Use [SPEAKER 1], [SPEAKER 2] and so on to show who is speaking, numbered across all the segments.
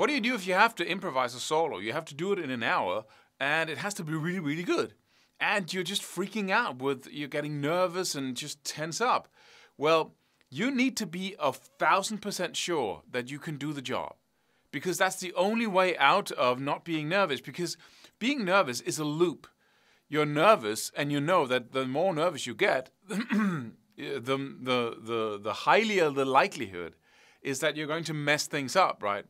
[SPEAKER 1] what do you do if you have to improvise a solo? You have to do it in an hour, and it has to be really, really good. And you're just freaking out you're getting nervous and just tense up. Well, you need to be 1,000% sure that you can do the job. Because that's the only way out of not being nervous. Because being nervous is a loop. You're nervous, and you know that the more nervous you get, the higher the likelihood is that you're going to mess things up, right?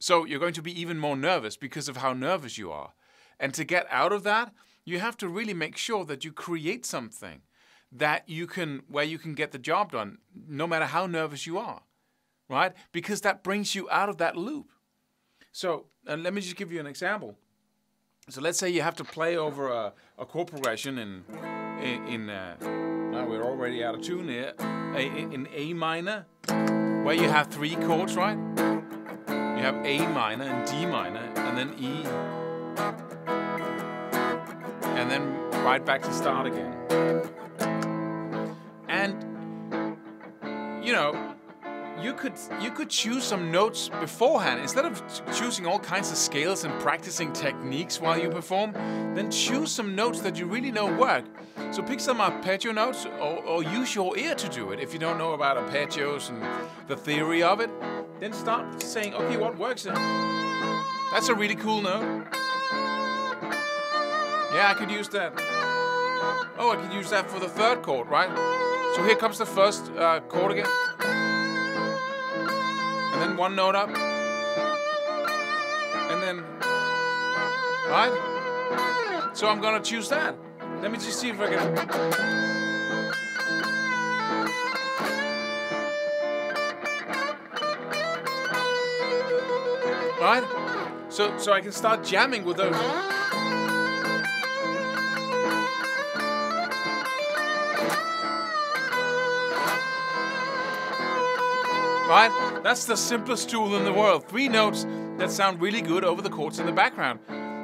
[SPEAKER 1] So you're going to be even more nervous because of how nervous you are. And to get out of that, you have to really make sure that you create something where you can get the job done, no matter how nervous you are, right? Because that brings you out of that loop. So let me just give you an example. So let's say you have to play over a chord progression now we're already out of tune here, in A minor, where you have 3 chords, right? You have A minor and D minor, and then E, and then right back to start again. And you could choose some notes beforehand. Instead of choosing all kinds of scales and practicing techniques while you perform, then choose some notes that you really know work. So pick some arpeggio notes, or use your ear to do it. If you don't know about arpeggios and the theory of it, then start saying, okay, what works? That's a really cool note. Yeah, I could use that. Oh, I could use that for the 3rd chord, right? So here comes the 1st chord again. And then 1 note up. And then, right? So I'm gonna choose that. Let me just see if I can. Right? So I can start jamming with those. Right? That's the simplest tool in the world. 3 notes that sound really good over the chords in the background.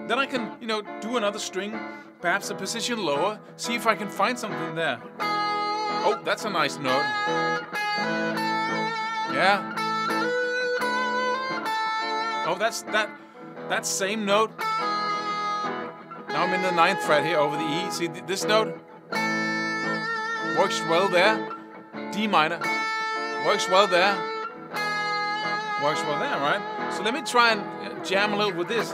[SPEAKER 1] Then I can, do another string, perhaps a position lower, see if I can find something there. Oh, that's a nice note. Yeah. Oh, that same note. Now I'm in the 9th fret here over the E. See, this note works well there. D minor works well there. Works well there, right? So let me try and jam a little with this.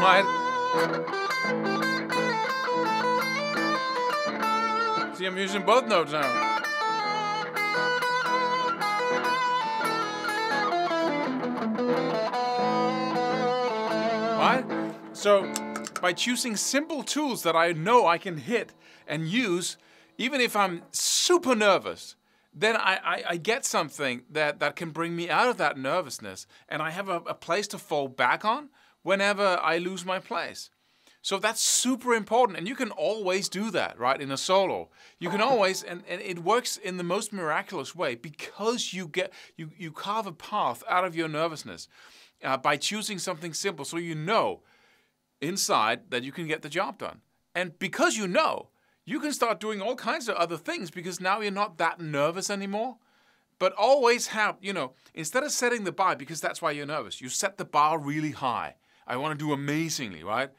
[SPEAKER 1] Right? See, I'm using both notes now. Right? So, by choosing simple tools that I know I can hit and use, even if I'm super nervous, then I get something that can bring me out of that nervousness, and I have a place to fall back on whenever I lose my place. So that's super important, and you can always do that, right, in a solo. You can always, and it works in the most miraculous way, because you carve a path out of your nervousness by choosing something simple, so you know inside that you can get the job done. And because you can start doing all kinds of other things, because now you're not that nervous anymore. But always have, instead of setting the bar, because that's why you're nervous, you set the bar really high. I want to do amazingly, right?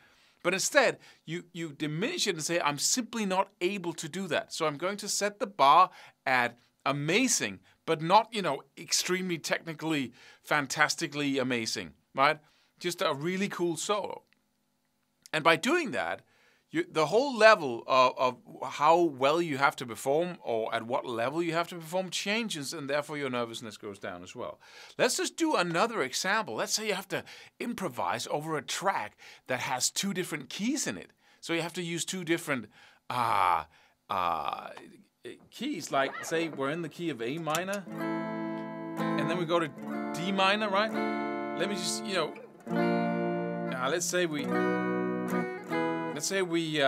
[SPEAKER 1] But instead, you diminish it and say, I'm simply not able to do that. So I'm going to set the bar at amazing, but not, extremely technically, fantastically amazing, right? Just a really cool solo. And by doing that, the whole level of how well you have to perform, or at what level you have to perform, changes, and therefore your nervousness goes down as well. Let's just do another example. Let's say you have to improvise over a track that has 2 different keys in it. So you have to use 2 different keys. Like, say we're in the key of A minor, and then we go to D minor, right? Let me just, let's say we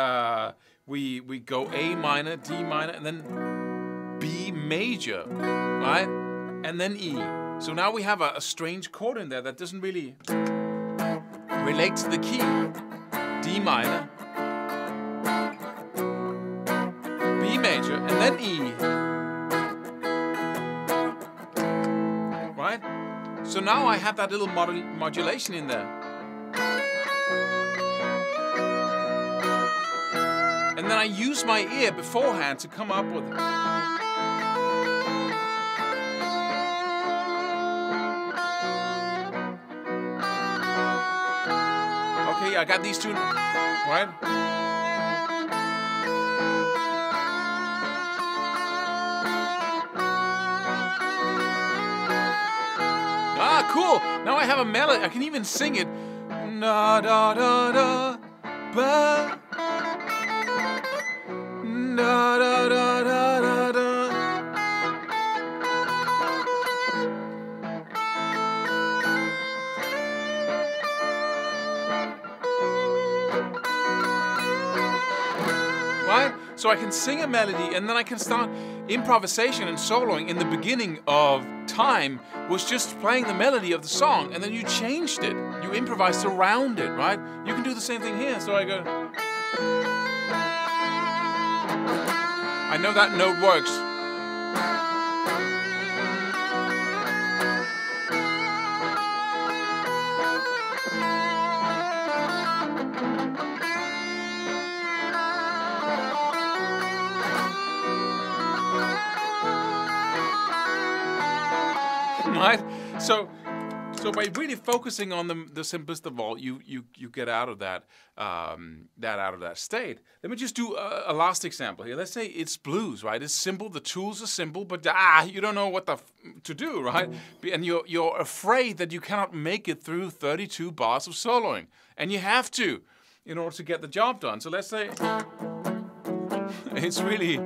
[SPEAKER 1] go A minor, D minor, and then major, right? And then E. So now we have a strange chord in there that doesn't really relate to the key. D minor, B major, and then E. Right? So now I have that little modulation in there. And then I use my ear beforehand to come up with it. Okay, I got these two, right? Ah, cool. Now I have a melody. I can even sing it. Da da da da ba. Da da da da da da. Right? So I can sing a melody and then I can start improvisation and soloing. In the beginning of time was just playing the melody of the song, and then you changed it. You improvised around it, right? You can do the same thing here. So I go. I know that note works. Right? So by really focusing on the simplest of all, you get out of that state. Let me just do a last example here. Let's say it's blues, right? It's simple. The tools are simple, but you don't know what to do, right? And you're afraid that you cannot make it through 32 bars of soloing, and you have to in order to get the job done. So let's say it's really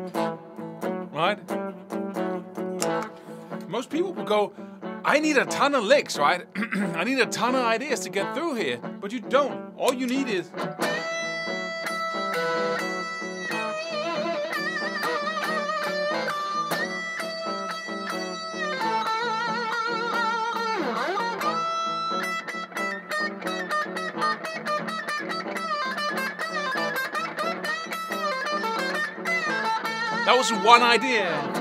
[SPEAKER 1] right. Most people will go, I need a ton of licks, right? I need a ton of ideas to get through here. But you don't. All you need is... That was one idea.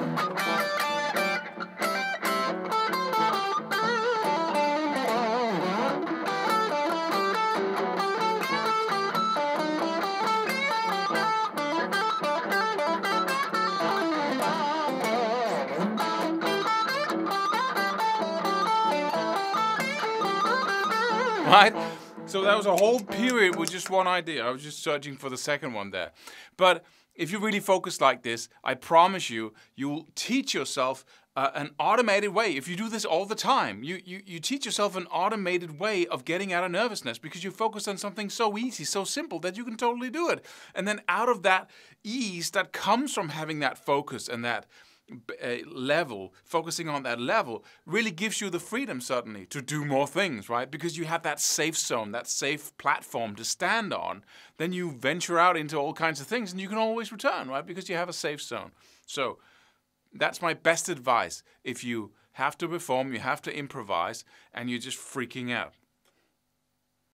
[SPEAKER 1] Right? So that was a whole period with just one idea. I was just searching for the second one there. But if you really focus like this, I promise you, you'll teach yourself an automated way. If you do this all the time, you teach yourself an automated way of getting out of nervousness because you focus on something so easy, so simple that you can totally do it. And then out of that ease that comes from having that focus and that level, focusing on that level, really gives you the freedom suddenly to do more things, right? Because you have that safe zone, that safe platform to stand on. Then you venture out into all kinds of things and you can always return, right? Because you have a safe zone. So that's my best advice. If you have to perform, you have to improvise, and you're just freaking out.